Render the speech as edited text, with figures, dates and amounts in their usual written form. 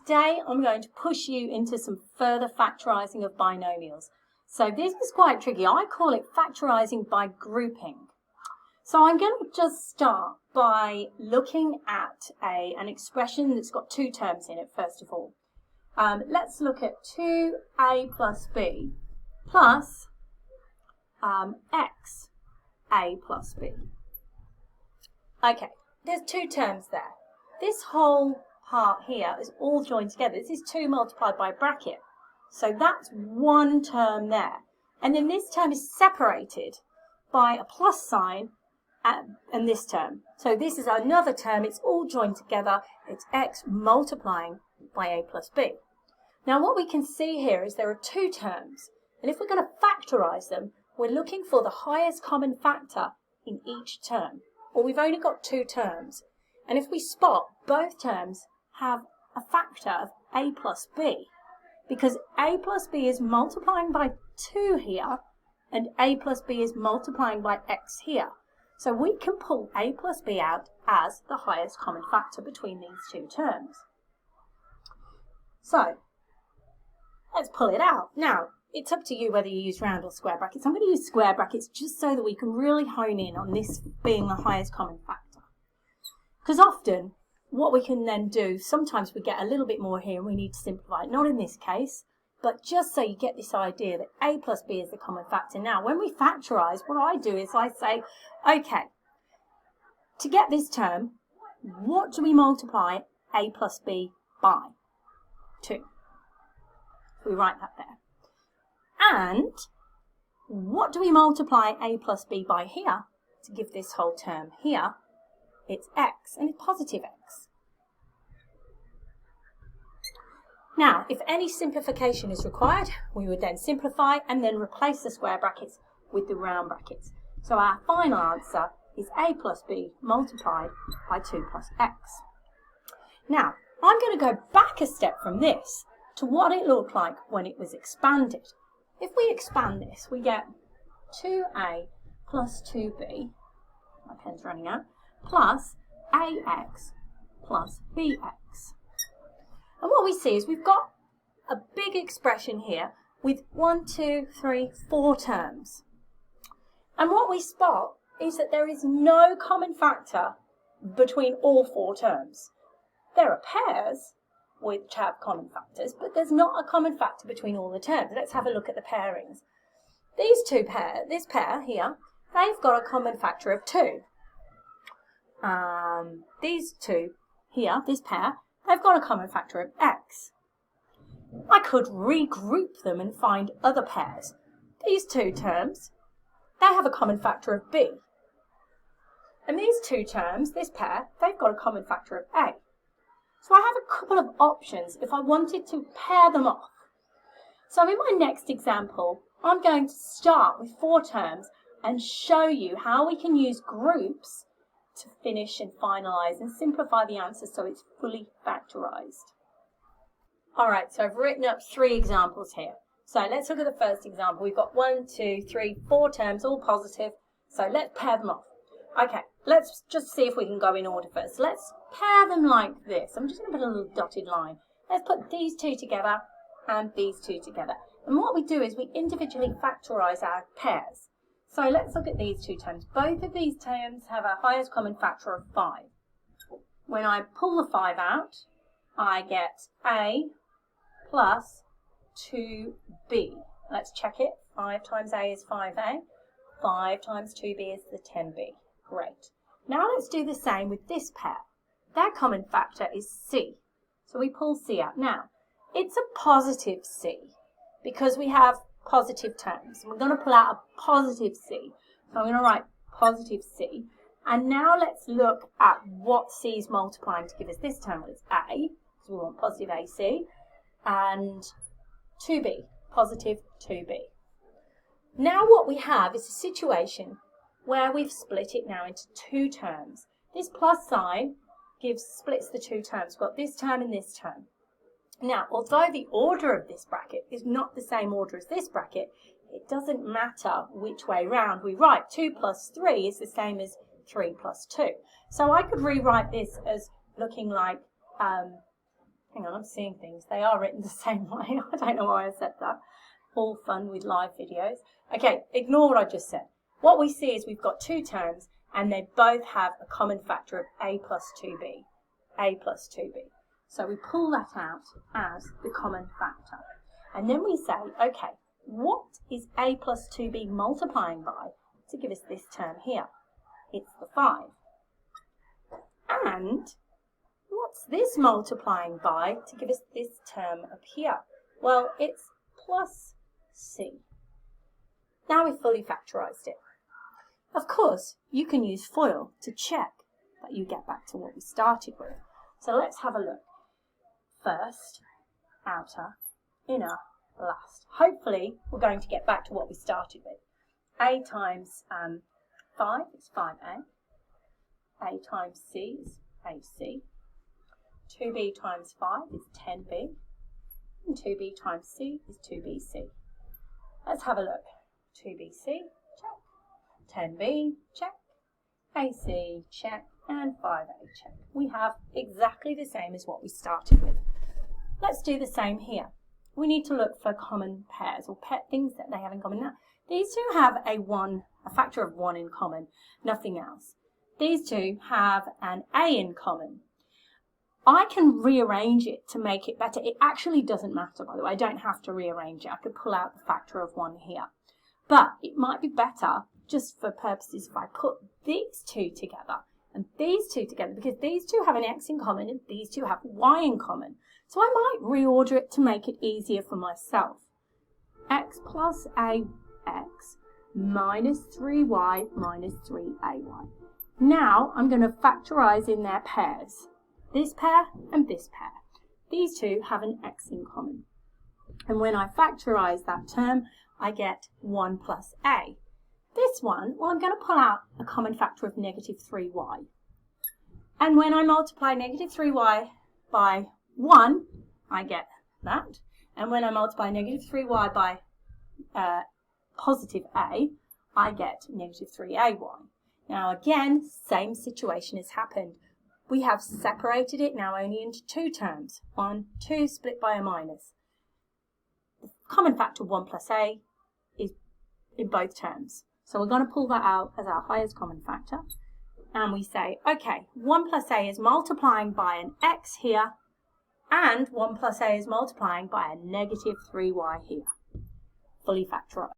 today I'm going to push you into some further factorising of binomials. So this is quite tricky. I call it factorising by grouping. So I'm going to just start by looking at an expression that's got two terms in it, first of all. Let's look at 2a plus b plus x a plus b. Okay, there's two terms there. This whole part here is all joined together. This is 2 multiplied by a bracket. So that's one term there. And then this term is separated by a plus sign and this term. So this is another term. It's all joined together. It's x multiplying by a plus b. Now what we can see here is there are two terms. And if we're going to factorise them, we're looking for the highest common factor in each term. Well, we've only got two terms. And if we spot, both terms have a factor of a plus b, because a plus b is multiplying by 2 here, and a plus b is multiplying by x here. So we can pull a plus b out as the highest common factor between these two terms. So, let's pull it out. Now, it's up to you whether you use round or square brackets. I'm going to use square brackets just so that we can really hone in on this being the highest common factor. Because often, what we can then do, sometimes we get a little bit more here and we need to simplify it. Not in this case, but just so you get this idea that a plus b is the common factor. Now, when we factorise, what I do is I say, okay, to get this term, what do we multiply a plus b by? 2. We write that there. And what do we multiply a plus b by here to give this whole term here? It's x, and it's positive x. Now, if any simplification is required, we would then simplify and then replace the square brackets with the round brackets. So our final answer is a plus b multiplied by 2 plus x. Now, I'm going to go back a step from this to what it looked like when it was expanded. If we expand this, we get 2a plus 2b, my pen's running out, plus ax plus bx. And what we see is we've got a big expression here with 1, 2, 3, 4 terms. And what we spot is that there is no common factor between all 4 terms. There are pairs which have common factors, but there's not a common factor between all the terms. Let's have a look at the pairings. These two this pair here, they've got a common factor of 2. These two here, this pair, they've got a common factor of x. I could regroup them and find other pairs. These two terms, they have a common factor of b. And these two terms, this pair, they've got a common factor of a. So I have a couple of options if I wanted to pair them off. So in my next example, I'm going to start with 4 terms and show you how we can use groups to finish and finalise and simplify the answer so it's fully factorised. Alright, so I've written up 3 examples here. So let's look at the first example. We've got 1, 2, 3, 4 terms, all positive. So let's pair them off. Okay, let's just see if we can go in order first. Let's pair them like this. I'm just going to put a little dotted line. Let's put these 2 together and these 2 together. And what we do is we individually factorise our pairs. So let's look at these 2 terms. Both of these terms have a highest common factor of 5. When I pull the 5 out, I get a plus 2b. Let's check it. 5 times a is 5a. 5 times 2b is the 10b. Great. Now let's do the same with this pair. Their common factor is c. So we pull c out. Now, it's a positive c because we have positive terms. We're going to pull out a positive c. So I'm going to write positive c. And now let's look at what c is multiplying to give us this term. Well, it's a, because we want positive ac, and 2b, positive 2b. Now what we have is a situation where we've split it now into 2 terms. This plus sign splits the 2 terms. We've got this term and this term. Now, although the order of this bracket is not the same order as this bracket, it doesn't matter which way round we write. 2 plus 3 is the same as 3 plus 2. So I could rewrite this as looking like Hang on, I'm seeing things. They are written the same way. I don't know why I said that. All fun with live videos. Okay, ignore what I just said. What we see is we've got two terms and they both have a common factor of a plus 2b. A plus 2b. So we pull that out as the common factor. And then we say, okay, what is a plus 2b multiplying by to give us this term here? It's the 5. And what's this multiplying by to give us this term up here? Well, it's plus c. Now we've fully factorised it. Of course, you can use FOIL to check that you get back to what we started with. So let's have a look. First, outer, inner, last. Hopefully, we're going to get back to what we started with. A times 5 is 5a. A times c is ac. 2b times 5 is 10b. And 2b times c is 2bc. Let's have a look. 2bc, check. 10b, check. AC, check. And 5a, check. We have exactly the same as what we started with. Let's do the same here. We need to look for common pairs or things that they have in common. Now, these two have a factor of 1 in common, nothing else. These two have an a in common. I can rearrange it to make it better. It actually doesn't matter, by the way. I don't have to rearrange it. I could pull out the factor of 1 here. But it might be better, just for purposes, if I put these two together and these two together, because these two have an x in common and these two have y in common. So I might reorder it to make it easier for myself. X plus ax minus 3y minus 3ay. Now I'm going to factorise in their pairs. This pair and this pair. These two have an x in common. And when I factorise that term, I get 1 plus a. This one, well, I'm going to pull out a common factor of negative 3y. And when I multiply negative 3y by 1, I get that. And when I multiply negative 3y by positive a, I get negative 3ay. Now again, same situation has happened. We have separated it now only into two terms. 1, 2 split by a minus. The common factor 1 plus a is in both terms. So we're going to pull that out as our highest common factor. And we say, okay, 1 plus a is multiplying by an x here, and 1 plus a is multiplying by a negative 3y here. Fully factorized.